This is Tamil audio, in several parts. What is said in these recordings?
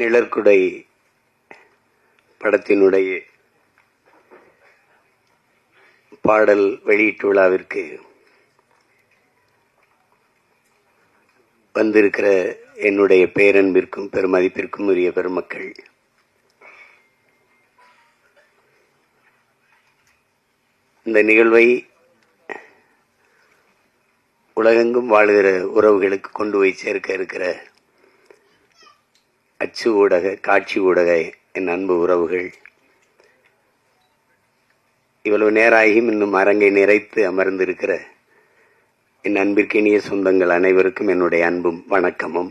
நிழற்குடை படத்தினுடைய பாடல் வெளியீட்டு விழாவிற்கு வந்திருக்கிற என்னுடைய பேரன்பிற்கும் பெருமதிப்பிற்கும் உரிய பெருமக்கள், இந்த நிகழ்வை உலகெங்கும் வாழுகிற உறவுகளுக்கு கொண்டு போய் சேர்க்க இருக்கிற அச்சு ஊடக, காட்சி ஊடக என் அன்பு உறவுகள், இவ்வளவு நேராகியும் இன்னும் அரங்கை நிறைத்து அமர்ந்திருக்கிற என் அன்பிற்கினிய சொந்தங்கள் அனைவருக்கும் என்னுடைய அன்பும் வணக்கமும்.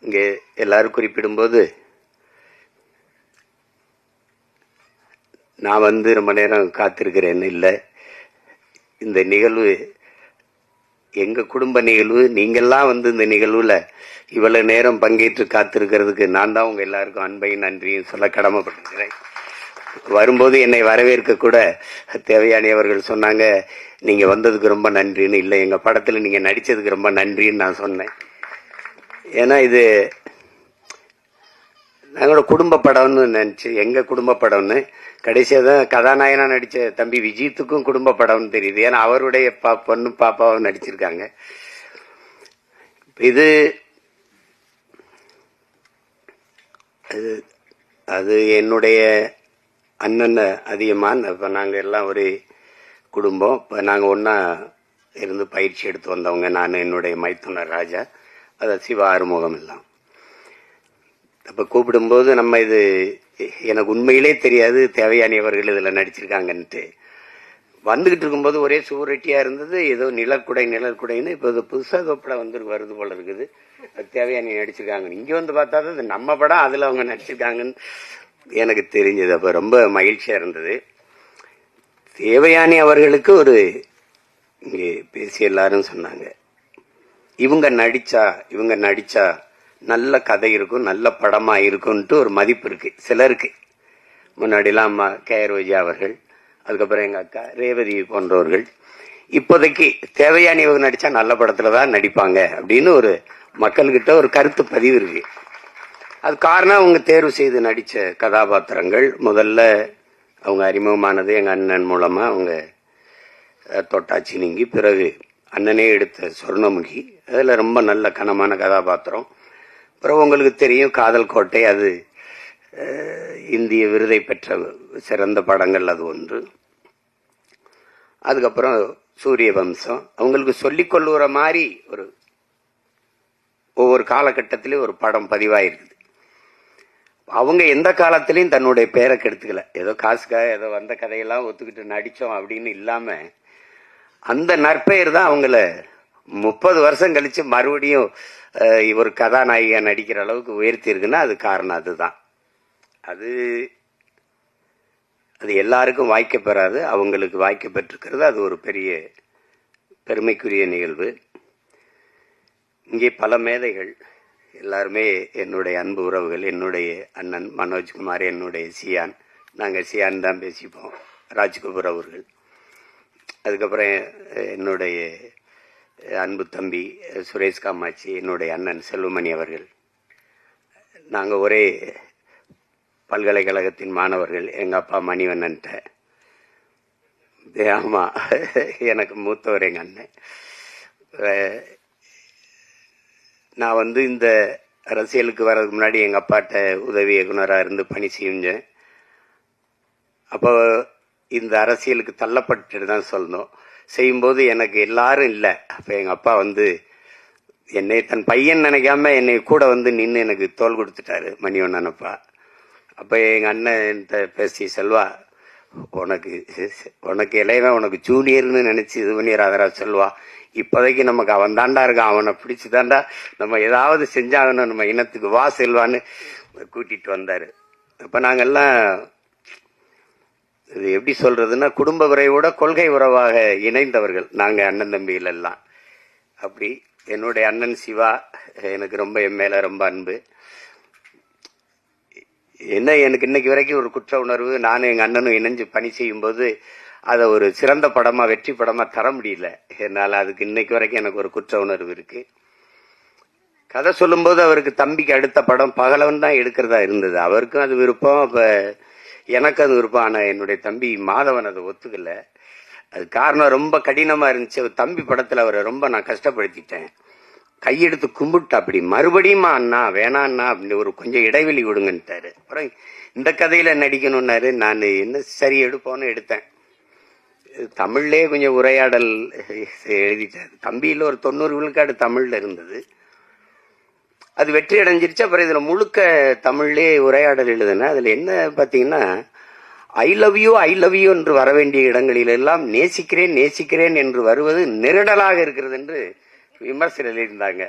இங்கே எல்லாரும் குறிப்பிடும்போது நான் ரொம்ப நேரம் காத்திருக்கிறேன் இல்லை. இந்த நிகழ்வு எங்க குடும்ப நிகழ்வு. நீங்கெல்லாம் இந்த நிகழ்வுல இவ்வளவு நேரம் பங்கேற்று காத்திருக்கிறதுக்கு நான் தான் உங்க எல்லாருக்கும் அன்பையும் நன்றியும் சொல்ல கடமைப்பட்டிருக்கிறேன். வரும்போது என்னை வரவேற்க கூட தேவயானி அவர்கள் சொன்னாங்க, நீங்க வந்ததுக்கு ரொம்ப நன்றின்னு. இல்லை, எங்க படத்துல நீங்க நடிச்சதுக்கு ரொம்ப நன்றின்னு நான் சொன்னேன். ஏன்னா இது நாங்களோட குடும்ப படம்னு நினைச்சு, எங்க குடும்ப படம்னு கடைசியாக தான் கதாநாயகனா நடிச்ச தம்பி விஜித்துக்கும் குடும்ப படம்னு தெரியுது. ஏன்னா அவருடைய பொண்ணு பாப்பாவும் நடிச்சிருக்காங்க. இது அது என்னுடைய அண்ணன் அதிகமான. இப்போ நாங்கள் எல்லாம் ஒரு குடும்பம். இப்போ நாங்கள் ஒன்றா இருந்து பயிற்சி எடுத்து வந்தவங்க. நான், என்னுடைய மைத்துனர் ராஜா, அதை சிவா ஆறுமுகம் எல்லாம். அப்போ கூப்பிடும்போது நம்ம இது எனக்கு உண்மையிலே தெரியாது தேவயானி அவர்கள் இதில் நடிச்சிருக்காங்கன்ட்டு. வந்துகிட்டு இருக்கும்போது ஒரே சுவரொட்டியாக இருந்தது. ஏதோ நிழற்குடைன்னு இப்போ இது புதுசாக படம் வருது போல இருக்குது. தேவயானி நடிச்சிருக்காங்க. இங்கே வந்து பார்த்தா தான் இது நம்ம படம், அதில் அவங்க நடிச்சிருக்காங்கன்னு எனக்கு தெரிஞ்சது. அப்போ ரொம்ப மகிழ்ச்சியாக இருந்தது. தேவயானி அவர்களுக்கு ஒரு இங்கே பேசி எல்லாரும் சொன்னாங்க, இவங்க நடிச்சா நல்ல கதை இருக்கும், நல்ல படமா இருக்கும்ட்டு ஒரு மதிப்பு இருக்கு சிலருக்கு. முன்னாடிலாம் அம்மா கேஆர் விஜயா அவர்கள், அதுக்கப்புறம் எங்க அக்கா ரேவதி போன்றவர்கள், இப்போதைக்கு தேவயானி இவங்க நடிச்சா நல்ல படத்துல தான் நடிப்பாங்க அப்படின்னு ஒரு மக்கள்கிட்ட ஒரு கருத்து பதிவு இருக்கு. அது காரணம் அவங்க தேர்வு செய்து நடிச்ச கதாபாத்திரங்கள். முதல்ல அவங்க அறிமுகமானது எங்க அண்ணன் மூலமா. அவங்க தொட்டாச்சி நீங்கி, பிறகு அண்ணனே எடுத்த சொர்ணமுகி, அதுல ரொம்ப நல்ல கனமான கதாபாத்திரம். அப்புறம் உங்களுக்கு தெரியும் காதல் கோட்டை, அது இந்திய விருதை பெற்ற சிறந்த படங்கள், அது ஒன்று. அதுக்கப்புறம் சூரிய வம்சம். அவங்களுக்கு சொல்லிக் கொள்ளுற மாதிரி ஒவ்வொரு காலகட்டத்திலையும் ஒரு படம் பதிவாயிருக்குது. அவங்க எந்த காலத்திலையும் தன்னுடைய பேரை கெடுத்துக்கல. ஏதோ காசுக்காக ஏதோ வந்த கதையெல்லாம் ஒத்துக்கிட்டு நடிச்சோம் அப்படின்னு இல்லாம, அந்த நற்பெயர் தான் அவங்கள 30 வருஷம் கழிச்சு மறுபடியும் ஒரு கதாநாயகியா நடிக்கிற அளவுக்கு உயர்த்தி இருக்குன்னா அது காரணம் அதுதான். அது எல்லாருக்கும் வாய்க்க பெறாது, அவங்களுக்கு வாய்க்க பெற்றிருக்கிறது. அது ஒரு பெரிய பெருமைக்குரிய நிகழ்வு. இங்கே பல மேதைகள் எல்லாருமே என்னுடைய அன்பு உறவுகள். என்னுடைய அண்ணன் மனோஜ்குமார், என்னுடைய சியான், நாங்கள் சியான் தான் பேசிப்போம், ராஜ்கபூர் அவர்கள். அதுக்கப்புறம் என்னுடைய அன்பு தம்பி சுரேஷ் காமாட்சி, என்னுடைய அண்ணன் செல்வமணி அவர்கள். நாங்கள் ஒரே பல்கலைக்கழகத்தின் மாணவர்கள். எங்கள் அப்பா மணிவண்ணன்ட்ட. ஆமாம், எனக்கு மூத்தவர் எங்கள் அண்ணன். நான் இந்த அரசியலுக்கு வர்றதுக்கு முன்னாடி எங்கள் அப்பாட்ட உதவி இயக்குனராக இருந்து பணி செஞ்சேன். அப்போ இந்த அரசியலுக்கு தள்ளப்பட்டு தான் சொல்லணும். செய்யும்போது எனக்கு எல்லாரும் இல்லை. அப்போ எங்கள் அப்பா என்னை தன் பையன் நினைக்காம என்னை கூட நின்று எனக்கு தோல் கொடுத்துட்டாரு, மணிவண்ணன் அப்பா. அப்போ எங்கள் அண்ணன் பேசி, செல்வா, உனக்கு இளையவன், உனக்கு ஜூனியர்னு நினைச்சு இது பண்ணிடுறாதரா செல்வா, இப்போதைக்கு நமக்கு அவன் தாண்டா இருக்கான், அவனை பிடிச்சி தாண்டா நம்ம ஏதாவது செஞ்சாகணும் நம்ம இனத்துக்கு, வா செல்வான்னு கூட்டிட்டு வந்தாரு. அப்போ நாங்கெல்லாம் இது எப்படி சொல்றதுன்னா, குடும்ப உறவோட கொள்கை உறவாக இணைந்தவர்கள் நாங்கள் அண்ணன் தம்பிகள் எல்லாம். அப்படி என்னுடைய அண்ணன் சிவா எனக்கு ரொம்ப என் மேல ரொம்ப அன்பு. எனக்கு இன்னைக்கு வரைக்கும் ஒரு குற்ற உணர்வு. நானும் எங்க அண்ணனும் இணைஞ்சு பணி செய்யும் போது அதை ஒரு சிறந்த படமா, வெற்றி படமா தர முடியல என்னால். அதுக்கு இன்னைக்கு வரைக்கும் எனக்கு ஒரு குற்ற உணர்வு இருக்கு. கதை சொல்லும்போது அவருக்கு தம்பிக்கு அடுத்த படம் பகலவன் தான் எடுக்கிறதா இருந்தது. அவருக்கும் அது விருப்பம், அப்ப எனக்கு அது விருப்பம். ஆனா என்னுடைய தம்பி மாதவன் அதை ஒத்துக்கல. அது காரணம் ரொம்ப கடினமா இருந்துச்சு. தம்பி படத்துல அவரை ரொம்ப நான் கஷ்டப்படுத்திட்டேன். கையெடுத்து கும்பிட்டு அப்படி மறுபடியும் அண்ணா வேணாண்ணா அப்படின்னு ஒரு கொஞ்சம் இடைவெளி விடுங்கன்ட்டாரு. அப்புறம் இந்த கதையில நடிக்கணும்னாரு. நான் என்ன சரி எடுப்போன்னு எடுத்தேன். தமிழ்லே கொஞ்சம் உரையாடல் எழுதிட்டாரு. தம்பியில் ஒரு 90 விழுக்காடு தமிழ்ல இருந்தது. அது வெற்றி அடைஞ்சிருச்சு. அப்புறம் இதுல முழுக்க தமிழ்லே உரையாடல் எழுதுன. அதுல என்ன பாத்தீங்கன்னா, ஐ லவ் யூ என்று வர வேண்டிய இடங்களில் எல்லாம் நேசிக்கிறேன் நேசிக்கிறேன் என்று வருவது நெருடலாக இருக்கிறது என்று விமர்சனம் எழுதியிருந்தாங்க.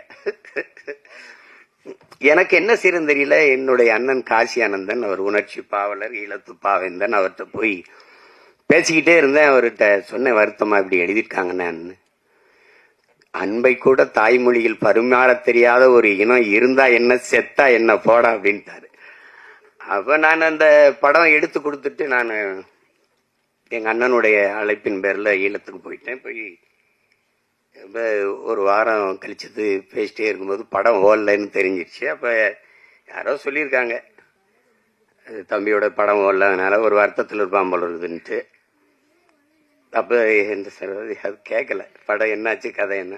எனக்கு என்ன செய்யறது தெரியல. என்னுடைய அண்ணன் காசி ஆனந்தன், அவர் உணர்ச்சி பாவலர், ஈழத்து பாவேந்தன், அவர்கிட்ட போய் பேசிக்கிட்டே இருந்தேன். அவர்கிட்ட சொன்ன வருத்தமா இப்படி எழுதியிருக்காங்கன்னு. அன்பை கூட தாய்மொழியில் பரிமாற தெரியாத ஒரு இனம் இருந்தா என்ன, செத்தா என்ன, போடா அப்படின்ட்டாரு. அப்ப நான் அந்த படம் எடுத்து கொடுத்துட்டு நான் எங்க அண்ணனுடைய அழைப்பின் பேர்ல ஈழத்துக்கு போயிட்டேன். போய் ஒரு வாரம் கழிச்சது பேசிட்டே இருக்கும்போது படம் ஓடலன்னு தெரிஞ்சிருச்சு. அப்ப யாரோ சொல்லியிருக்காங்க, தம்பியோட படம் ஓடல, அதனால ஒரு வருத்தத்தில் இருப்பான் போல இருக்குதுன்ட்டு. அப்ப எந்த சார் அது கேட்கல. படம் என்னாச்சு, கதை என்ன,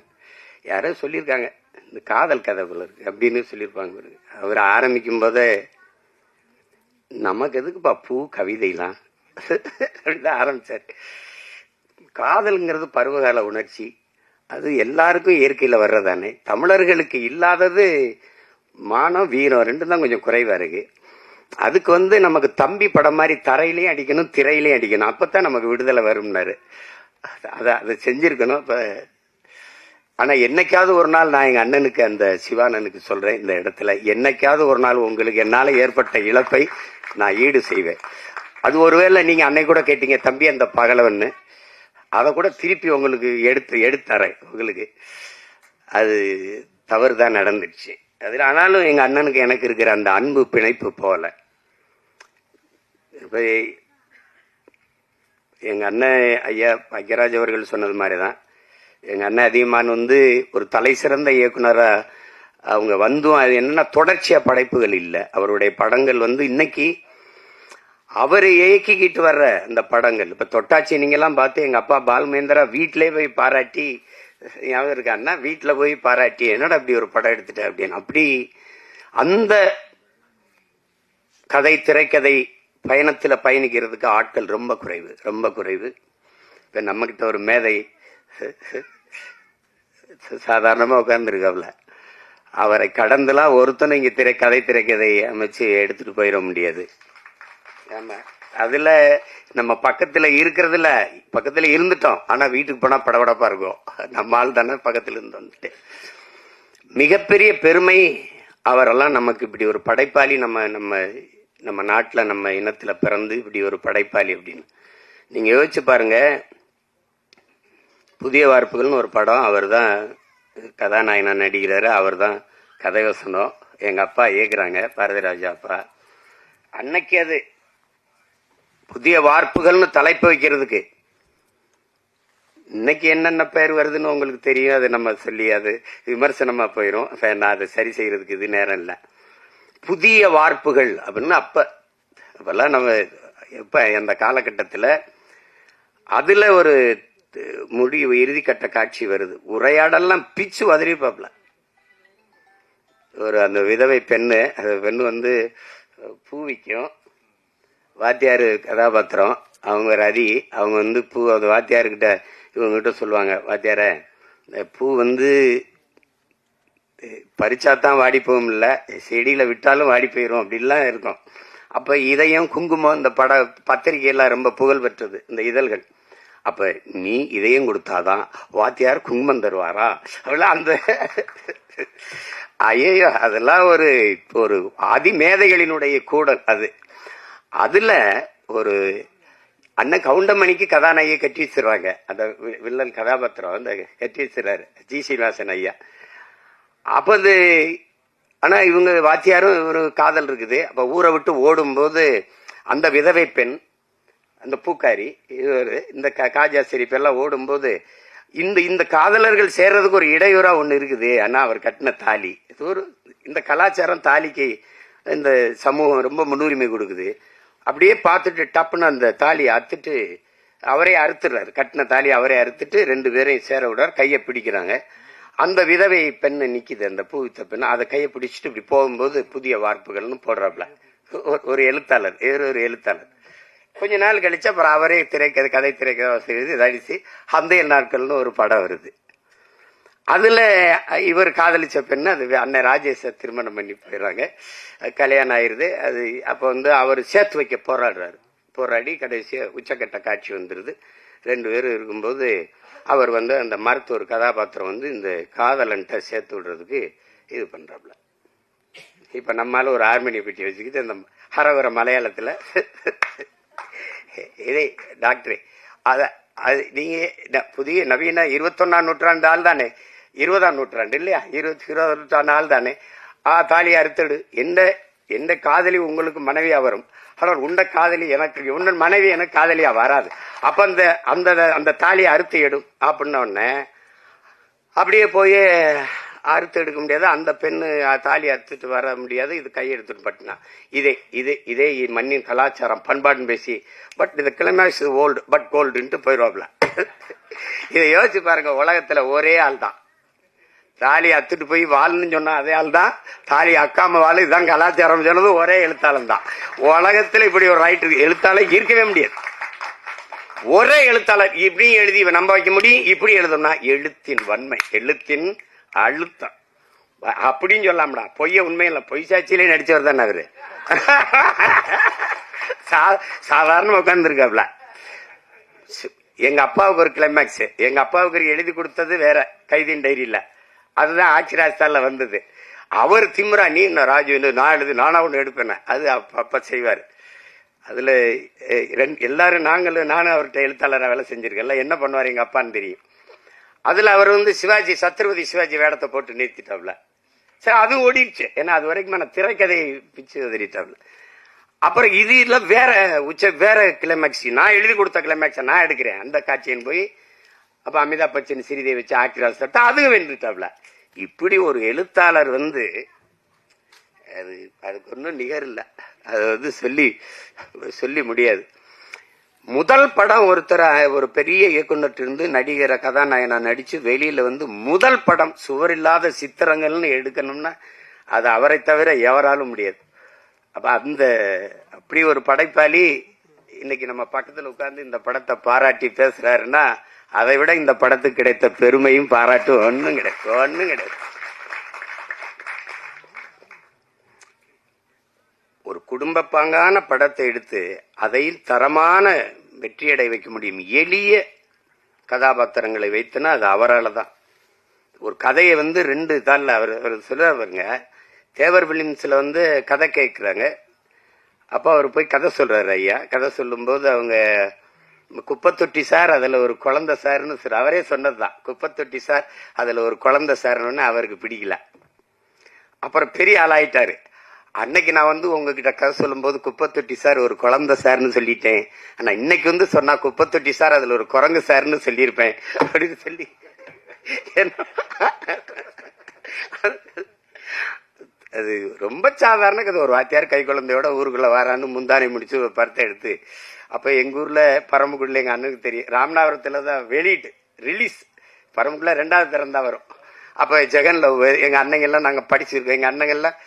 யாரோ சொல்லியிருக்காங்க, இந்த காதல் கதை போல இருக்கு அப்படின்னு சொல்லியிருப்பாங்க. அவர் ஆரம்பிக்கும் போதே நமக்கு எதுக்குப்பா பூ கவிதைலாம் அப்படிதான் ஆரம்பிச்சாரு. காதல்ங்கிறது பருவகால உணர்ச்சி, அது எல்லாருக்கும் இயற்கையில வர்றதானே. தமிழர்களுக்கு இல்லாதது மானம் வீரம் ரெண்டும் தான் கொஞ்சம் குறைவா இருக்கு. அதுக்கு நமக்கு தம்பி படம் மாதிரி தரையிலையும் அடிக்கணும், திரையிலையும் அடிக்கணும், அப்பதான் நமக்கு விடுதலை வரும்னாரு. அதை செஞ்சிருக்கணும். இப்ப ஆனா என்னைக்காவது ஒரு நாள் நான் எங்க அண்ணனுக்கு, அந்த சிவானனுக்கு சொல்றேன், இந்த இடத்துல என்னைக்காவது ஒரு நாள் உங்களுக்கு என்னால ஏற்பட்ட இழப்பை நான் ஈடு செய்வேன். அது ஒருவேளை நீங்க அன்னை கூட கேட்டீங்க தம்பி அந்த பகலவன்னு, அதை கூட திருப்பி உங்களுக்கு எடுத்தரேன் உங்களுக்கு. அது தவறுதான் நடந்துருச்சு. அதுல ஆனாலும் எங்க அண்ணனுக்கு எனக்கு இருக்கிற அந்த அன்பு பிணைப்பு போல. இப்ப எங்க அண்ணன் ஐயா பாக்கியராஜ் அவர்கள் சொன்னது மாதிரிதான், எங்க அண்ணன் அதிகமான ஒரு தலை சிறந்த இயக்குனரா அவங்க அது என்னன்னா தொடர்ச்சியா படைப்புகள் இல்லை. அவருடைய படங்கள் இன்னைக்கு அவரை இயக்கிக்கிட்டு வர்ற அந்த படங்கள். இப்ப தொட்டாச்சி நீங்க எல்லாம் பார்த்து எங்க அப்பா பால்மேந்திரா வீட்டிலே போய் பாராட்டி, ஞாபகம் இருக்கா அண்ணா, வீட்டுல போய் பாராட்டி என்னடா அப்படி ஒரு படம் எடுத்துட்ட அப்படின்னு. அப்படி அந்த கதை திரைக்கதை பயணத்துல பயணிக்கிறதுக்கு ஆட்கள் ரொம்ப குறைவு, ரொம்ப குறைவு. இப்ப நம்ம கிட்ட ஒரு மேதை சாதாரணமா உட்கார்ந்துருக்காப்ல, அவரை கடந்துலாம் ஒருத்தனை இங்க திரைக்கதை அமைச்சு எடுத்துட்டு போயிட முடியாது. ஆமா, அதுல நம்ம பக்கத்துல இருக்கிறதுல பக்கத்துல இருந்துட்டோம், ஆனா வீட்டுக்கு போனா படபடப்பா இருக்கும். நம்ம ஆள் தானே பக்கத்துல இருந்து வந்துட்டு. மிகப்பெரிய பெருமை அவரெல்லாம் நமக்கு இப்படி ஒரு படைப்பாளி, நம்ம நம்ம நம்ம நாட்டுல நம்ம இனத்துல பிறந்து இப்படி ஒரு படைப்பாளி அப்படின்னு நீங்க யோசிச்சு பாருங்க. புதிய வார்ப்புகள்னு ஒரு படம், அவர் தான் கதாநாயகனா நடிக்கிறாரு, அவர் தான் கதை வசனம், எங்க அப்பா இயக்குறாங்க, பாரதிராஜா அப்பா. அன்னைக்கு அது புதிய வார்ப்புகள்னு தலைப்பு வைக்கிறதுக்கு இன்னைக்கு என்னென்ன பேர் வருதுன்னு உங்களுக்கு தெரியும். அது நம்ம சொல்லி அது விமர்சனமா போயிடும். நான் அதை சரி செய்யறதுக்கு இது நேரம் இல்லை. புதிய வார்ப்புகள் அப்படின்னு அப்பெல்லாம் நம்ம எப்ப அந்த காலகட்டத்தில் அதுல ஒரு முடிவு இறுதிக்கட்ட காட்சி வருது. உரையாடெல்லாம் பிச்சு உதறிப்பாப்ல. ஒரு அந்த விதவை பெண்ணு, அந்த பெண்ணு பூ விற்கும், வாத்தியாரு கதாபாத்திரம், அவங்க ரதி, அவங்க பூ அந்த வாத்தியாருக்கிட்ட இவங்ககிட்ட சொல்லுவாங்க, வாத்தியார இந்த பூ பறிச்சாதான் வாடி போகும், இல்ல செடியில விட்டாலும் வாடி போயிரும் அப்படின்லாம் இருக்கும். அப்ப இதயம் குங்குமம் இந்த பத்திரிகையெல்லாம் ரொம்ப புகழ் பெற்றது இந்த இதழ்கள். அப்ப நீ இதயம் கொடுத்தாதான் வாத்தியார் குங்குமம் தருவாரா அப்படிலாம் அந்த ஐயோ, அதெல்லாம் ஒரு அதிமேதைகளினுடைய கூடல் அது. அதுல ஒரு அண்ணன் கவுண்டமணிக்கு கதாநாயகி கட்டி வச்சிருவாங்க, அந்த வில்லன் கதாபாத்திரம் அந்த கட்டி வச்சிருக்காரு ஜி சீனிவாசன் ஐயா. அப்ப அது ஆனா இவங்க வாத்தியாரும் ஒரு காதல் இருக்குது. அப்ப ஊரை விட்டு ஓடும் போது அந்த விதவை பெண், அந்த பூக்காரி, இந்த காஜா சிரிப்பு எல்லாம் ஓடும்போது இந்த காதலர்கள் சேர்றதுக்கு ஒரு இடையூறா ஒண்ணு இருக்குது. ஆனா அவர் கட்டின தாலி இது ஒரு இந்த கலாச்சாரம் தாலிக்கு இந்த சமூகம் ரொம்ப முன்னுரிமை கொடுக்குது. அப்படியே பார்த்துட்டு டப்புன்னு அந்த தாலியை அறுத்துட்டு அவரே அறுத்துடுறாரு. கட்டின தாலி அவரே அறுத்துட்டு 2 பேரையும் சேர விடுறாரு. கையை பிடிக்கிறாங்க. அந்த விதவை பெண்ணை நிக்குது, அந்த பூவித்த பெண்ணு. அதை கையை பிடிச்சிட்டு இப்படி போகும்போது புதிய வார்ப்புகள்னு போடுறாப்ல ஒரு எழுத்தாளர், ஒரு எழுத்தாளர். கொஞ்ச நாள் கழிச்சு அப்புறம் அவரே கதை திரைக்கதை அடிச்சு அந்த நாட்கள்னு ஒரு படம் வருது. அதுல இவர் காதலிச்ச பெண்ணு அது அண்ணன் ராஜேஷ திருமணம் பண்ணி போயிடுறாங்க. கல்யாணம் ஆயிருது. அது அப்ப அவர் சேர்த்து வைக்க போராடுறாரு. போராடி கடைசியா உச்சக்கட்ட காட்சி வந்துருது. 2 பேரும் இருக்கும்போது அவர் அந்த மருத்துவர் கதாபாத்திரம் இந்த காதலன்ட்ட சேர்த்து விடுறதுக்கு இது பண்றாப்ல. இப்ப நம்மால ஒரு ஹார்மோனிய பெட்டி வச்சுக்கிட்டு அந்த ஹரவர மலையாளத்துல இதே டாக்டரே அது நீங்க புதிய நவீன 21ஆம் நூற்றாண்டு ஆள் தானே, 20ஆம் நூற்றாண்டு இல்லையா, 20ஆம் நூற்றாண்டு ஆள் தானே. தாலியை அறுத்தடு, எந்த காதலி உங்களுக்கு மனைவியா வரும், ஆனால் உண்ட காதலி எனக்கு உன்ன மனைவி எனக்கு காதலியா வராது. அப்ப அந்த தாலியை அறுத்து எடும் அப்படின்ன உடனே அப்படியே போய் அறுத்து எடுக்க முடியாது. அந்த பெண்ணு தாலி அறுத்துட்டு வர முடியாது. இது கையெடுத்துட்டு பட்டினா இதே மண்ணின் கலாச்சாரம் பண்பாடுன்னு பேசி பட் இந்த கிளைமேக்ஸ் ஓல்டு பட் கோல்டுன்ட்டு போயிடுவாப்ல. இதை யோசிச்சு பாருங்க. உலகத்துல ஒரே ஆள் தான் தாலி அத்துட்டு போய் வாழ்னு சொன்னா அதே ஆள் தான் தாலி அக்காம வாழ், இதுதான் கலாச்சாரம் சொன்னது ஒரே எழுத்தாளன் தான். உலகத்துல இப்படி ஒரு ரைட்டர் எழுத்தாளர் இருக்கவே முடியாது. ஒரே எழுத்தாளர் இப்படி எழுதி நம்ப வைக்க முடியும். இப்படி எழுதணும்னா எழுத்தின் வன்மை, எழுத்தின் அழுத்தம் அப்படின்னு சொல்லாமடா. பொய்ய உண்மையில பொய் சாட்சியிலே நடிச்சவர் தானே அவரு. சாதாரண உட்கார்ந்து இருக்காப்ல. எங்க அப்பாவுக்கு ஒரு கிளைமேக்ஸ், எங்க அப்பாவுக்கு எழுதி கொடுத்தது வேற, கைதின் டைரியில. அதுதான் ஆட்சி ராஜஸ்தான்ல வந்தது. அவர் திமுறா நீ ராஜு நான் எழுது நானா ஒண்ணு எடுப்பேன். அது அப்ப செய்வாரு. அதுல எல்லாரும் நானும் அவர்கிட்ட எழுத்தாளராக வேலை செஞ்சிருக்கேன். என்ன பண்ணுவார் எங்க அப்பான்னு தெரியும். அதுல அவர் சிவாஜி சத்ரபதி சிவாஜி வேடத்தை போட்டு நிறுத்திட்டாப்ல. சரி அது ஓடிடுச்சு. ஏன்னா அது வரைக்கும் நான் திரைக்கதையை பிச்சு உதறிட்டாப்ல. அப்புறம் இது இல்ல வேற கிளைமேக்ஸ், நான் எழுதி கொடுத்த கிளைமேக்ஸை நான் எடுக்கிறேன் அந்த காட்சியின் போய் அப்ப அமிதாப் பச்சன் சிறிதை வச்சு ஆக்டிராஜ் சட்டா அதுவும் வென்றுட்டாப்ல. இப்படி ஒரு எழுத்தாளர் அதுக்கு ஒன்றும் நிகர் இல்லை. அது சொல்லி முடியாது. முதல் படம் ஒரு பெரிய இயக்குனர் இருந்து நடிகரை கதாநாயகனா நடிச்சு வெளியில முதல் படம் சுவரில்லாத சித்திரங்கள்னு எடுக்கணும்னா அது அவரை தவிர எவராலும் முடியாது. அப்ப அப்படி ஒரு படைப்பாளி இன்னைக்கு நம்ம பக்கத்துல உட்கார்ந்து இந்த படத்தை பாராட்டி பேசுறாருன்னா அதை விட இந்த படத்துக்கு கிடைத்த பெருமையும் பாராட்டும் ஒன்னும் கிடையாது. ஒரு குடும்ப பாங்கான படத்தை எடுத்து அதையில் தரமான வெற்றியடை வைக்க முடியும். எளிய கதாபாத்திரங்களை வைத்துனா அது அவரால் தான். ஒரு கதையை 2 தாள்ல அவர் சொல்றாருங்க. தேவர் பிலிம்ஸ்ல கதை கேட்கிறாங்க. அப்ப அவர் போய் கதை சொல்றாரு. ஐயா கதை சொல்லும் போது அவங்க குப்பத்தொட்டி சார் அதுல ஒரு குழந்தை சார்னு அவரே சொன்னதுதான். குப்பத்தொட்டி சார் அதுல ஒரு குழந்தை சார்னு அவருக்கு பிடிக்கல. அப்புறம் பெரிய ஆளாயிட்டாரு. அன்னைக்கு நான் உங்ககிட்ட கதை சொல்லும் போது குப்பத்தொட்டி சார் ஒரு குழந்தை சார்னு சொல்லிட்டேன். ஆனா இன்னைக்கு சொன்னா குப்பத்தொட்டி சார் அதுல ஒரு குரங்கு சார்னு சொல்லியிருப்பேன் அப்படின்னு சொல்லி அது ரொம்ப சாதாரண கதை. ஒரு வாத்தியார் கை குழந்தையோட ஊருக்குள்ள வரான்னு முந்தானை முடிச்சு ஒரு படத்தை எடுத்து அப்ப எங்க ஊர்ல பரமக்குடியில எங்க அண்ணனுக்கு தெரியும், ராமநாதபுரத்துலதான் வெளியிட்டு ரிலீஸ். பரமக்குடியில 2வது தரம் தான் வரும். அப்ப ஜெகன்ல எங்க அண்ணங்க எல்லாம் நாங்க படிச்சிருக்கோம். எங்க அண்ணங்க எல்லாம்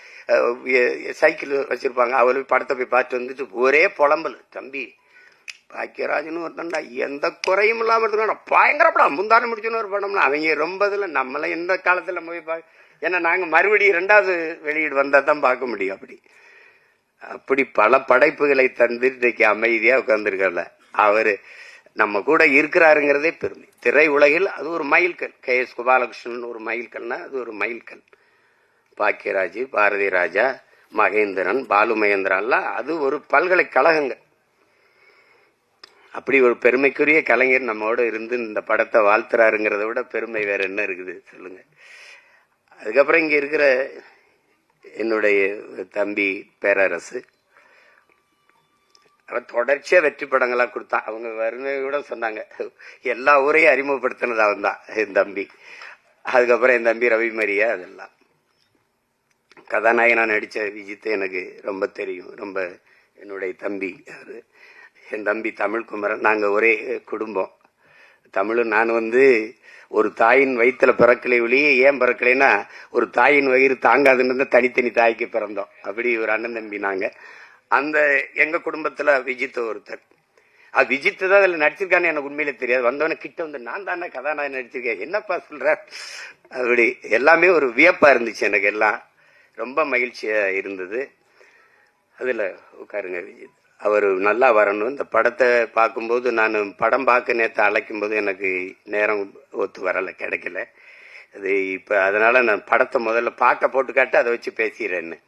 சைக்கிள் வச்சிருப்பாங்க. அவளுக்கு படத்தை போய் பார்த்து வந்துட்டு ஒரே புலம்பல், தம்பி பாக்கியராஜன் ஒருத்தண்டா எந்த குறையும் இல்லாம எடுத்துக்கணும், பயங்கர படம் முந்தானை முடிச்சுன்னு ஒரு படம்னா அவங்க ரொம்ப இதுல நம்மள எந்த காலத்துல போய் ஏன்னா நாங்க மறுபடியும் 2வது வெளியீடு வந்தா தான் பார்க்க முடியும். அப்படி பல படைப்புகளை தந்து இன்னைக்கு அமைதியா உட்கார்ந்துருக்கல. அவரு நம்ம கூட இருக்கிறாருங்கிறதே பெருமை. திரை உலகில் அது ஒரு மைல்கல். KS கோபாலகிருஷ்ணன் ஒரு மைல்கல்னா அது ஒரு மைல்கல். பாக்கியராஜ், பாரதி ராஜா, மகேந்திரன், பாலு மகேந்திரன்லாம் அது ஒரு பல்கலைக்கழகங்கள். அப்படி ஒரு பெருமைக்குரிய கலைஞர் நம்மோட இருந்து இந்த படத்தை வாழ்த்துறாருங்கிறத விட பெருமை வேற என்ன இருக்குது சொல்லுங்க. அதுக்கப்புறம் இங்க இருக்கிற என்னுடைய தம்பி பேரரசு, அவன் தொடர்ச்சியா வெற்றி படங்களா கொடுத்தான். அவங்க வருணை கூட சொன்னாங்க, எல்லா ஊரையும் அறிமுகப்படுத்தினது அவன் தான் என் தம்பி. அதுக்கப்புறம் என் தம்பி ரவி மரியா, அதெல்லாம் கதாநாயகனா நடிச்ச விஜித் எனக்கு ரொம்ப தெரியும். ரொம்ப என்னுடைய தம்பி அவரு. என் தம்பி தமிழ்குமரன். நாங்க ஒரே குடும்பம். தமிழும் நான் ஒரு தாயின் வயிற்றுல பிறக்கலை ஒளியே. ஏன் பிறக்கலைன்னா, ஒரு தாயின் வயிறு தாங்காதுன்னு தனித்தனி தாய்க்கு பிறந்தோம். அப்படி ஒரு அண்ணன் தம்பி நாங்க. அந்த எங்க குடும்பத்துல விஜித் ஒருத்தர். அது விஜித் தான் அதுல நடிச்சிருக்கான்னு எனக்கு உண்மையில தெரியாது. வந்தவன கிட்ட நான் தானே கதாநாயகன் நடிச்சிருக்கேன், என்னப்பா சொல்ற. அப்படி எல்லாமே ஒரு வியப்பா இருந்துச்சு எனக்கு. எல்லாம் ரொம்ப மகிழ்ச்சியா இருந்தது. அதுல உட்காருங்க விஜித், அவர் நல்லா வரணும். இந்த படத்தை பார்க்கும்போது, நான் படம் பார்க்க நேற்று அழைக்கும் போது எனக்கு நேரம் ஒத்து வரல, கிடைக்கல. அது இப்ப அதனால நான் படத்தை முதல்ல பாட்டை போட்டு காட்டு, அதை வச்சு பேசிடுறேன்னு.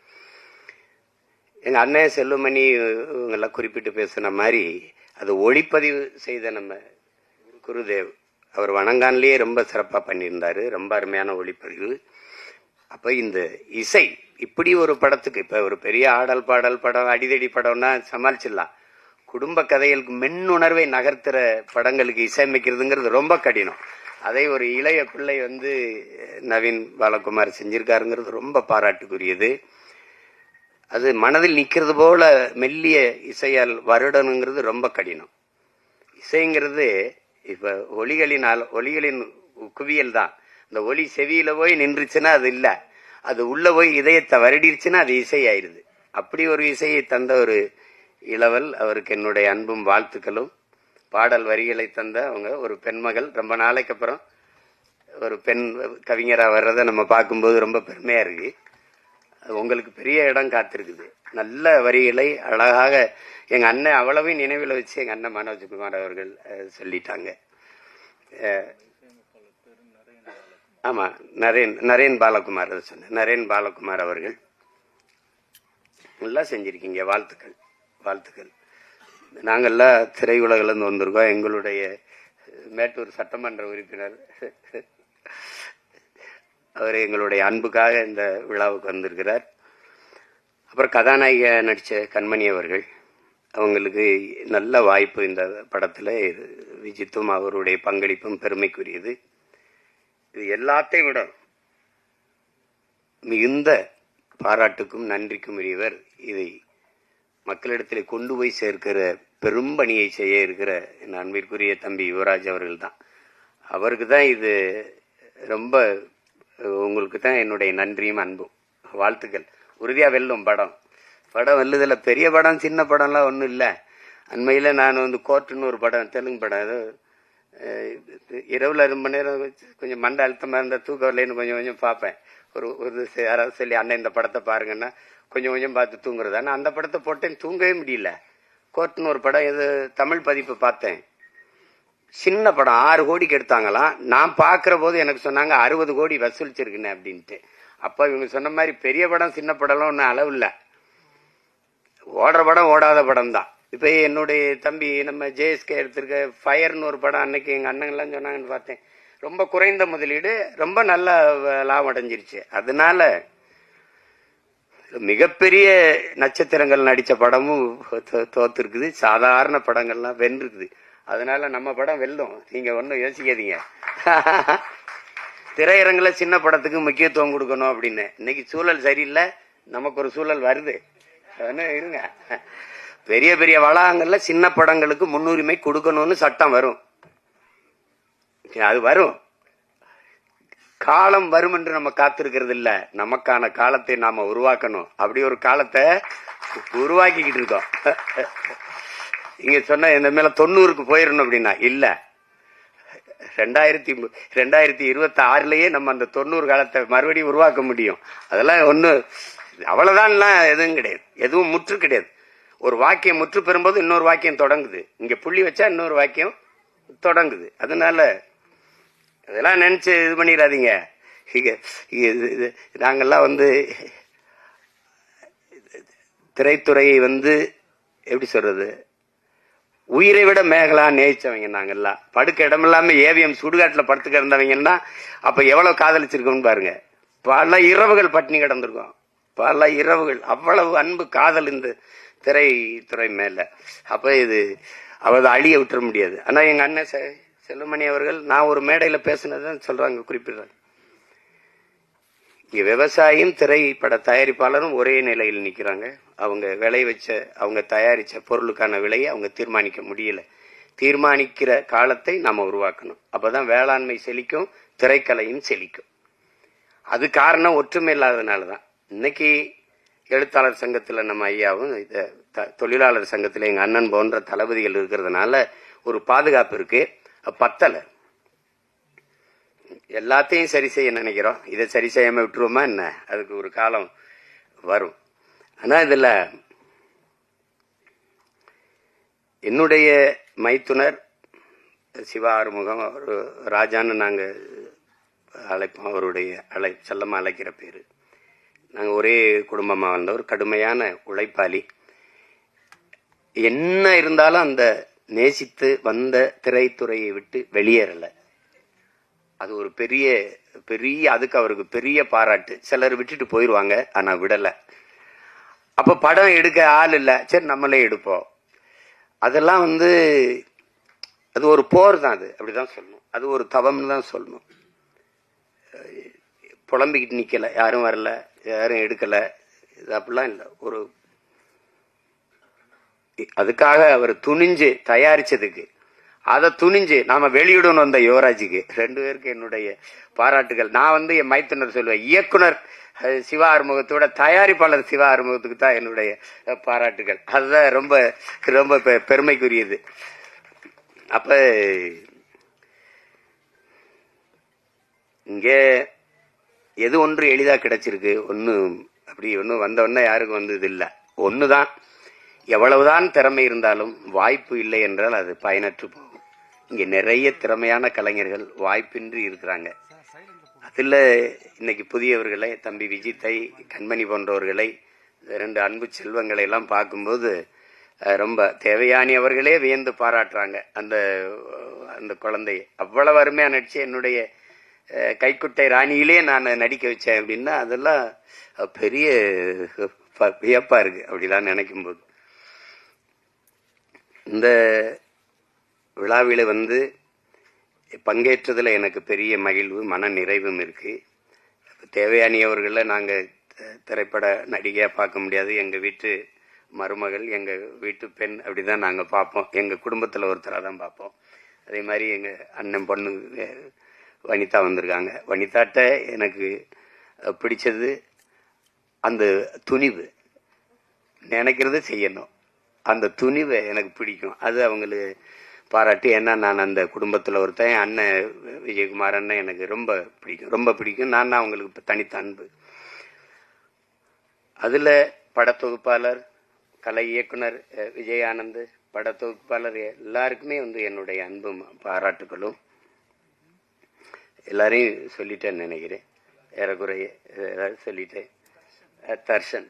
எங்க அண்ணன் செல்லுமணி இவங்கெல்லாம் குறிப்பிட்டு பேசுன மாதிரி, அது ஒளிப்பதிவு செய்த நம்ம குருதேவ் அவர் வணங்கான்லயே ரொம்ப சிறப்பா பண்ணியிருந்தாரு. ரொம்ப அருமையான ஒளிப்பதிவு. அப்ப இந்த இசை இப்படி ஒரு படத்துக்கு, இப்ப ஒரு பெரிய ஆடல் பாடல் படம், அடிதடி படம்னா சமாளிச்சிடலாம். குடும்ப கதைகளுக்கு மென்னுணர்வை நகர்த்துற படங்களுக்கு இசையமைக்கிறதுங்கிறது ரொம்ப கடினம். அதை ஒரு இளைய பிள்ளை நவீன் பாலகுமார் செஞ்சிருக்காருங்கிறது ரொம்ப பாராட்டுக்குரியது. அது மனதில் நிக்கிறது போல மெல்லிய இசையால் வருடனுங்கிறது ரொம்ப கடினம். இசைங்கிறது இப்ப ஒலிகளின் குவியல் தான். இந்த ஒலி செவியில போய் நின்றுச்சுன்னா அது இல்ல, அது உள்ள போய் இதயத்தை வருடிருச்சுன்னா அது இசை ஆயிருது. அப்படி ஒரு இசையை தந்த ஒரு இளவல், அவருக்கு என்னுடைய அன்பும் வாழ்த்துக்களும். பாடல் வரிகளை தந்த அவங்க ஒரு பெண்மகள். ரொம்ப நாளைக்கு அப்புறம் ஒரு பெண் கவிஞரா வர்றதை நம்ம பார்க்கும்போது ரொம்ப பெருமையா இருக்கு. உங்களுக்கு பெரிய இடம் காத்திருக்குது. நல்ல வரிகளை அழகாக எங்க அண்ணன் அவ்வளவையும் நினைவில் வச்சு எங்க அண்ணன் மனோஜ்குமார் அவர்கள் சொல்லிட்டாங்க. ஆமா, நரேன் பாலகுமார் சொன்ன நரேன் பாலகுமார் அவர்கள் நல்லா செஞ்சிருக்கீங்க. வாழ்த்துக்கள், வாழ்த்துக்கள். நாங்கள்லாம் திரையுலகில இருந்து வந்திருக்கோம். எங்களுடைய மேட்டூர் சட்டமன்ற உறுப்பினர் அவர் எங்களுடைய அன்புக்காக இந்த விழாவுக்கு வந்திருக்கிறார். அப்புறம் கதாநாயக நடிச்ச கண்மணி அவர்கள், அவங்களுக்கு நல்ல வாய்ப்பு இந்த படத்துல. விஜித்தும் அவருடைய பங்களிப்பும் பெருமைக்குரியது. இது எல்லாத்தையும் விட மிகுந்த பாராட்டுக்கும் நன்றிக்கும் உரியவர். இதை மக்களிடத்தில் கொண்டு போய் சேர்க்கிற பெரும்பணியை செய்ய இருக்கிற என் அன்பிற்குரிய தம்பி யுவராஜ் அவர்கள் தான். அவருக்கு தான் இது ரொம்ப, உங்களுக்கு தான் என்னுடைய நன்றியும் அன்பும் வாழ்த்துக்கள். உறுதியா வெல்லும் படம். படம் வெல்லுதில்ல, பெரிய படம் சின்ன படம்லாம் ஒன்றும் இல்லை. அண்மையில் நான் கோர்ட்டுன்னு ஒரு படம், தெலுங்கு படம், ஏதோ இரவுல ரொம்ப நேரம் கொஞ்சம் மண்டை அழுத்தமாக இருந்தால் தூக்கம் வரலைன்னு கொஞ்சம் கொஞ்சம் பார்ப்பேன். ஒரு யாராவது சொல்லி அண்ணன் இந்த படத்தை பாருங்கன்னா கொஞ்சம் கொஞ்சம் பார்த்து தூங்குறது. ஆனால் அந்த படத்தை போட்டேன், தூங்கவே முடியல. கோர்ட்டுன்னு ஒரு படம், எது தமிழ் பதிப்பு பார்த்தேன். சின்ன படம் 6 கோடிக்கு எடுத்தாங்களாம். நான் பாக்குற போது எனக்கு சொன்னாங்க 60 கோடி வசூலிச்சிருக்குன்னு அப்படின்ட்டு. அப்ப இவங்க சொன்ன மாதிரி பெரிய படம் சின்ன படம்லாம் ஒன்றும் அளவு இல்லை. ஓடுற படம் ஓடாத படம் தான். இப்ப என்னுடைய தம்பி நம்ம ஜேஎஸ்கே எடுத்திருக்க ஃபயர்னு ஒரு படம், அன்னைக்கு எங்க அண்ணங்கள்லாம் சொன்னாங்கன்னு பார்த்தேன். ரொம்ப குறைந்த முதலீடு, ரொம்ப நல்ல லாபம் அடைஞ்சிருச்சு. அதனால மிகப்பெரிய நட்சத்திரங்கள் நடிச்ச படமும் தோத்துருக்குது, சாதாரண படங்கள்லாம் வென்றிருக்குது. அதனால நம்ம படம் வெல்லும், நீங்க ஒன்னும் யோசிக்காதீங்க. திரையரங்குல சின்ன படத்துக்கு முக்கியத்துவம் கொடுக்கணும் அப்படின்னு. இன்னைக்கு சூழல் சரியில்லை, நமக்கு ஒரு சூழல் வருது. இருங்க, பெரிய பெரிய வளாகங்கள்ல சின்ன படங்களுக்கு முன்னுரிமை கொடுக்கணும்னு சட்டம் வரும். அது வரும், காலம் வரும் என்று நம்ம காத்திருக்கிறது இல்ல, நமக்கான காலத்தை நாம உருவாக்கணும். அப்படி ஒரு காலத்தை உருவாக்கிக்கிட்டு இருக்கோம். இங்க சொன்ன இந்த மேல 90க்கு போயிடணும் அப்படின்னா இல்ல, 2026லயே நம்ம அந்த 90 காலத்தை மறுபடியும் உருவாக்க முடியும். அதெல்லாம் ஒண்ணு அவ்வளவுதான், எதுவும் கிடையாது, எதுவும் முற்று கிடையாது. ஒரு வாக்கியம் முற்று பெறும்போது இன்னொரு வாக்கியம் தொடங்குது. இங்க புள்ளி வச்சா இன்னொரு வாக்கியம் தொடங்குது. அதனால அதெல்லாம் நினைச்சு இது பண்ணிடாதீங்க. நாங்கெல்லாம் திரைத்துறையை எப்படி சொல்றது, உயிரை விட மேகலா நேசிச்சவங்க நாங்கெல்லாம். படுக்க இடம் இல்லாம ஏவிஎம் சுடுகாட்டுல படுத்து கிடந்தவங்கன்னா அப்ப எவ்வளவு காதலிச்சிருக்கோம்னு பாருங்க. பல இரவுகள் பட்டினி கிடந்திருக்கோம், பல இரவுகள். அவ்வளவு அன்பு காதல் இந்த திரைத்துறை மேல. அப்ப இது அவ அழிய விட்டுற முடியாது. ஆனா எங்க அண்ணன் செல்வமணி அவர்கள் நான் ஒரு மேடையில பேசினதான் சொல்றாங்க, குறிப்பிடுறாங்க, இங்க விவசாயியும் திரைப்பட தயாரிப்பாளரும் ஒரே நிலையில் நிக்கிறாங்க. அவங்க விளை வச்ச அவங்க தயாரிச்ச பொருளுக்கான விலையை அவங்க தீர்மானிக்க முடியல. தீர்மானிக்கிற காலத்தை நாம உருவாக்கணும். அப்பதான் வேளாண்மை செழிக்கும், திரைக்கலையும் செழிக்கும். அது காரணம் ஒற்றுமை இல்லாததுனாலதான். இன்னைக்கு எழுத்தாளர் சங்கத்துல நம்ம ஐயாவும், தொழிலாளர் சங்கத்துல எங்க அண்ணன் போன்ற தளபதிகள் இருக்கிறதுனால ஒரு பாதுகாப்பு இருக்கு. பத்தல, எல்லாத்தையும் சரி செய்ய நினைக்கிறோம். இதை சரி செய்யாம விட்டுருவோமா என்ன? அதுக்கு ஒரு காலம் வரும். ஆனா இதுல என்னுடைய மைத்துனர் சிவா ஆறுமுகம், அவர் ராஜான்னு நாங்க அழைப்போம். அவருடைய செல்லமா அழைக்கிற பேரு. நாங்க ஒரே குடும்பமா வந்தவர், கடுமையான உழைப்பாளி. என்ன இருந்தாலும் அந்த நேசித்து வந்த திரைத்துறையை விட்டு வெளியேறல. அது ஒரு பெரிய பெரிய அதுக்கு அவருக்கு பெரிய பாராட்டு. சிலர் விட்டுட்டு போயிடுவாங்க, ஆனா விடல. அப்ப படம் எடுக்க ஆள் இல்ல, சரி நம்மளே எடுப்போம். அதெல்லாம் அது ஒரு போர் தான். அது அப்படிதான் சொல்லணும். அது ஒரு தவம்னு தான் சொல்லணும். புலம்பிக்கிட்டு நிக்கல, யாரும் வரல, யாரும் எடுக்கல, இது அப்படிலாம் இல்லை. ஒரு அதுக்காக அவர் துணிஞ்சு தயாரிச்சதுக்கு, அதை துணிஞ்சு நாம வெளியிடணும் வந்த யுவராஜுக்கு, 2 பேருக்கு என்னுடைய பாராட்டுகள். நான் என் மைத்துனர் சொல்லுவேன், இயக்குனர் சிவா ஆறுமுகத்தோட தயாரிப்பாளர் சிவா ஆறுமுகத்துக்கு தான் என்னுடைய பாராட்டுகள். அதுதான் ரொம்ப ரொம்ப பெருமைக்குரியது. அப்ப இங்க எது ஒன்று எளிதா கிடைச்சிருக்கு, ஒன்னும் வந்த உடனே யாருக்கும் வந்தது இல்ல. ஒண்ணுதான், எவ்வளவுதான் திறமை இருந்தாலும் வாய்ப்பு இல்லை என்றால் அது பயனற்று போகும். இங்க நிறைய திறமையான கலைஞர்கள் வாய்ப்பின்றி இருக்கிறாங்க. அதுல இன்னைக்கு புதியவர்களை, தம்பி விஜித்தை, கண்மணி போன்றவர்களை, 2 அன்பு செல்வங்களை எல்லாம் பார்க்கும்போது ரொம்ப தேவையானி அவர்களே வியந்து பாராட்டுறாங்க. அந்த குழந்தைய அவ்வளவு அருமையா நடிச்சு என்னுடைய கைக்குட்டை ராணியிலே நான் நடிக்க வச்சேன் அப்படின்னா அதெல்லாம் பெரிய வியப்பா இருக்கு. அப்படிலாம் நினைக்கும் போது இந்த விழாவில பங்கேற்றதுல எனக்கு பெரிய மகிழ்வு, மன நிறைவும் இருக்கு. தேவயானி அவர்களை நாங்க திரைப்பட நடிகையா பார்க்க முடியாது. எங்க வீட்டு மருமகள், எங்க வீட்டு பெண், அப்படிதான் நாங்க பார்ப்போம். எங்க குடும்பத்துல ஒருத்தரா தான் பார்ப்போம். அதே மாதிரி எங்க அண்ணன் பொண்ணு வனிதா வந்திருக்காங்க. வனிதாட்ட எனக்கு பிடிச்சது அந்த துணிவு, நினைக்கிறது செய்யணும். அந்த துணிவை எனக்கு பிடிக்கும். அது அவங்களுக்கு பாராட்டி. ஏன்னா நான் அந்த குடும்பத்தில் ஒருத்தன், அண்ணன் விஜயகுமார் அண்ணன் எனக்கு ரொம்ப பிடிக்கும், ரொம்ப பிடிக்கும். நான் அவங்களுக்கு தனித்த அன்பு. அதுல படத்தொகுப்பாளர், கலை இயக்குனர் விஜயானந்த், படத்தொகுப்பாளர் எல்லாருக்குமே என்னுடைய அன்பும் பாராட்டுகளும். எல்லாரையும் சொல்லிட்டேன்னு நினைக்கிறேன், ஏறக்குறைய சொல்லிட்டேன். தர்ஷன்,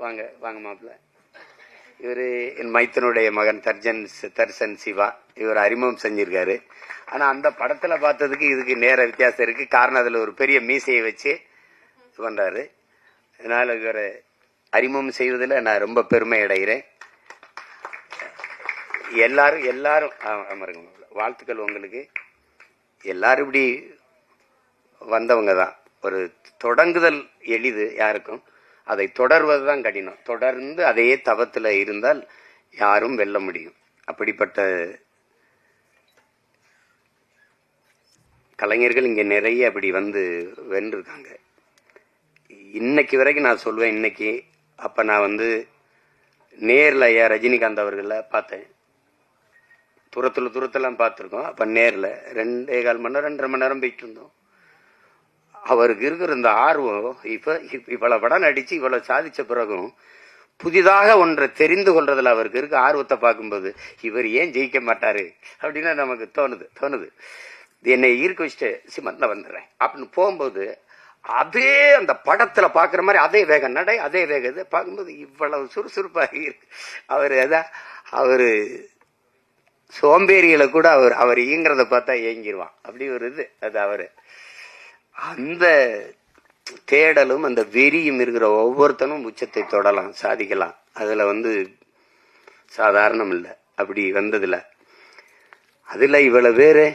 வாங்க வாங்க மாப்பிள்ள. இவரு என் மைத்தனுடைய மகன் தர்ஷன் சிவா. இவர் அறிமுகம் செஞ்சிருக்காரு. ஆனா அந்த படத்துல பார்த்ததுக்கு இதுக்கு நேர வித்தியாசம் இருக்கு. காரணம் அதுல ஒரு பெரிய மீசையை வச்சு பண்றாரு. அதனால இவரை அறிமுகம் செய்வதில் நான் ரொம்ப பெருமை அடைகிறேன். எல்லாரும் வாழ்த்துக்கள் உங்களுக்கு. எல்லாரும் இப்படி வந்தவங்க தான். ஒரு தொடங்குதல் எளிது யாருக்கும், அதை தொடர்வதுதான் கடினம். தொடர்ந்து அதே தவத்துல இருந்தால் யாரும் வெல்ல முடியும். அப்படிப்பட்ட கலைஞர்கள் இங்க நிறைய அப்படி வென்றிருக்காங்க. இன்னைக்கு வரைக்கும் நான் சொல்வேன், இன்னைக்கு அப்ப நான் நேர்ல ஐயா ரஜினிகாந்த் அவர்களை பார்த்தேன். தூரத்தெல்லாம் பார்த்துருக்கோம். அப்ப நேர்ல 2.25 மணி நேரம் 2.5 மணி நேரம் போயிட்டு இருந்தோம். அவருக்கு இருக்கிற இந்த ஆர்வம், இவ்வளவு படம் நடிச்சு இவ்வளவு சாதிச்ச பிறகும் புதிதாக ஒன்றை தெரிந்து கொள்றதுல அவருக்கு இருக்க ஆர்வத்தை பார்க்கும்போது இவர் ஏன் ஜெயிக்க மாட்டாரு அப்படின்னு நமக்கு தோணுது. என்னை ஈர்க்க வச்சுட்டு சிமந்த்ல வந்துடுறேன் அப்படின்னு போகும்போது அதே அந்த படத்துல பாக்குற மாதிரி அதே வேகம் நடை, அதே வேகம் இது பார்க்கும்போது இவ்வளவு சுறுசுறுப்பாக இருக்கு. அவரு சோம்பேறிகளை கூட அவர் இயங்குறத பார்த்தா ஏங்கிடுவான். அப்படி ஒரு இது அது. அவரு அந்த தேடலும் அந்த வெறியும் இருக்கிற ஒவ்வொருத்தனும் உச்சத்தை தொடலாம், சாதிக்கலாம். அதுல சாதாரணம் இல்லை, அப்படி வந்ததில்ல. அதுல இவ்வளவு பேரு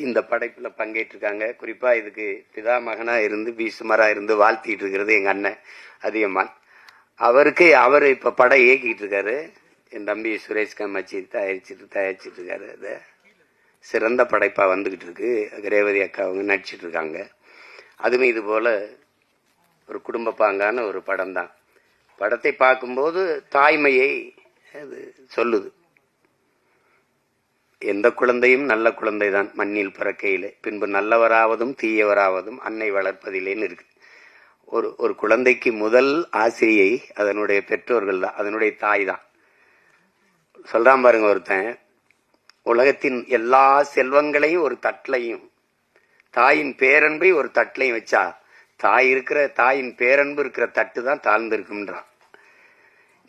இந்த படைப்புல பங்கேற்றிருக்காங்க. குறிப்பா இதுக்கு பிதாமகனா இருந்து பீசுமரா இருந்து வாழ்த்திட்டு இருக்கிறது எங்க அண்ணன் அதியமான். அவரு இப்ப படம் இயக்கிட்டு இருக்காரு. என் தம்பி சுரேஷ் கம்மாச்சி தயாரிச்சிட்டு இருக்காரு. அது சிறந்த படைப்பா வந்துகிட்டு இருக்கு. ரேவதி அக்கா அவங்க நடிச்சிட்டு இருக்காங்க. அதுவும் இது போல ஒரு குடும்ப பாங்கான ஒரு படம் தான். படத்தை பார்க்கும்போது தாய்மையை அது சொல்லுது. எந்த குழந்தையும் நல்ல குழந்தைதான் மண்ணில் பிறக்கையிலே, பின்பு நல்லவராவதும் தீயவராவதும் அன்னை வளர்ப்பதிலேன்னு இருக்கு. ஒரு குழந்தைக்கு முதல் ஆசிரியை அதனுடைய பெற்றோர்கள் தான், அதனுடைய தாய் தான். சொல்றான் பாருங்க ஒருத்தன், உலகத்தின் எல்லா செல்வங்களையும் ஒரு தட்டிலையும் தாயின் பேரன்பை ஒரு தட்டிலையும் வச்சா தாயின் பேரன்பு இருக்கிற தட்டு தான் தாழ்ந்து இருக்கும்ன்றான்.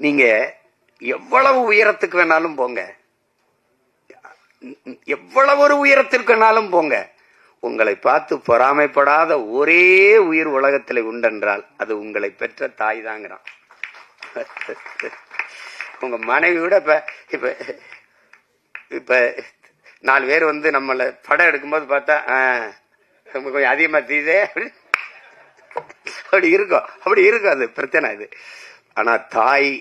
நீங்க எவ்வளவு உயரத்துக்கு வேணாலும் போங்க, எவ்வளவு ஒரு உயரத்திற்கு வேணாலும் போங்க, உங்களை பார்த்து பொறாமைப்படாத ஒரே உயிர் உலகத்தில் உண்டென்றால் அது உங்களை பெற்ற தாய் தாங்கிறான். உங்க மனைவி விட இப்ப இப்ப 4 பேர் நம்மள படம் எடுக்கும்போது பார்த்தா கொஞ்சம் அதிகமா தீதே அப்படி இருக்கும். அது பிரச்சனை இது. ஆனா தாய்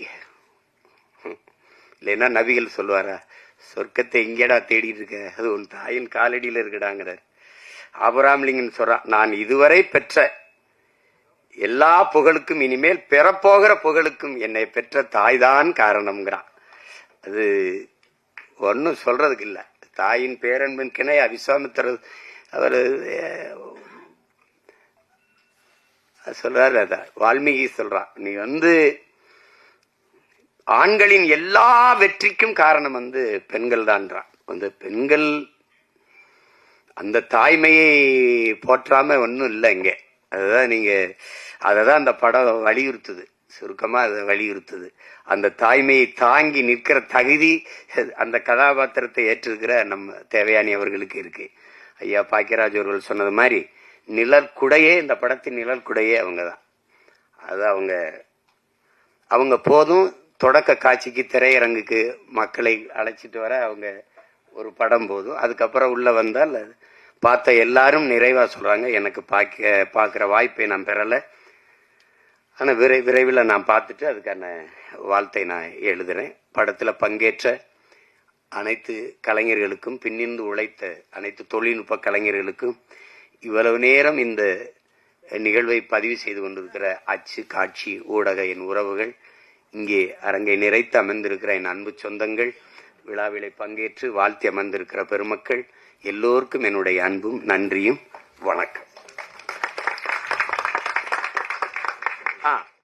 இல்லைன்னா நபிகள் சொல்லுவாரா, சொர்க்கத்தை இங்கேடா தேடிட்டு இருக்க, அது உன் தாயின் காலடியில இருக்குடாங்கிறார். ஆபிரகாம் சொல்றான், நான் இதுவரை பெற்ற எல்லா புகழுக்கும் இனிமேல் பெறப்போகிற புகழுக்கும் என்னை பெற்ற தாய்தான் காரணம்ங்கிறான். அது ஒன்னும் சொல்றதுக்கு இல்ல. தாயின் பேரன்பின் கிணை விஸ்வாமித்திரர் அவர் சொல்றாரு. அத வால்மீகி சொல்றான், நீ ஆண்களின் எல்லா வெற்றிக்கும் காரணம் பெண்கள் தான்றான். பெண்கள் அந்த தாய்மையை போற்றாம ஒன்னும் இல்லை இங்க. அததான் அந்த படம் வலியுறுத்துது. சுருக்கமா அதை வலியுறுத்துது. அந்த தாய்மையை தாங்கி நிற்கிற தகுதி அந்த கதாபாத்திரத்தை ஏற்றிருக்கிற நம்ம தேவயானி அவர்களுக்கு இருக்கு. ஐயா பாக்கியராஜ் அவர்கள் சொன்னது மாதிரி நிழற்குடையே, இந்த படத்தின் நிழற்குடையே அவங்கதான். அது அவங்க போதும். தொடக்க காட்சிக்கு திரையரங்குக்கு மக்களை அழைச்சிட்டு வர அவங்க ஒரு படம் போதும். அதுக்கப்புறம் உள்ள வந்தால் பார்த்த எல்லாரும் நிறைவா சொல்றாங்க, எனக்கு பார்க்கிற வாய்ப்பை நான் பெறல, ஆனா விரைவில் நான் பார்த்துட்டு அதுக்கான வாழ்த்தை நான் எழுதுறேன். படத்துல பங்கேற்ற அனைத்து கலைஞர்களுக்கும், பின்னிருந்து உழைத்த அனைத்து தொழில்நுட்ப கலைஞர்களுக்கும், இவ்வளவு நேரம் இந்த நிகழ்வை பதிவு செய்து கொண்டிருக்கிற அச்சு, காட்சி, ஊடக என் உறவுகள், இங்கே அரங்கை நிறைத்து அமர்ந்திருக்கிற என் அன்பு சொந்தங்கள், விழாவிலை பங்கேற்று வாழ்த்தி அமர்ந்திருக்கிற பெருமக்கள் எல்லோருக்கும் என்னுடைய அன்பும் நன்றியும் வணக்கம்.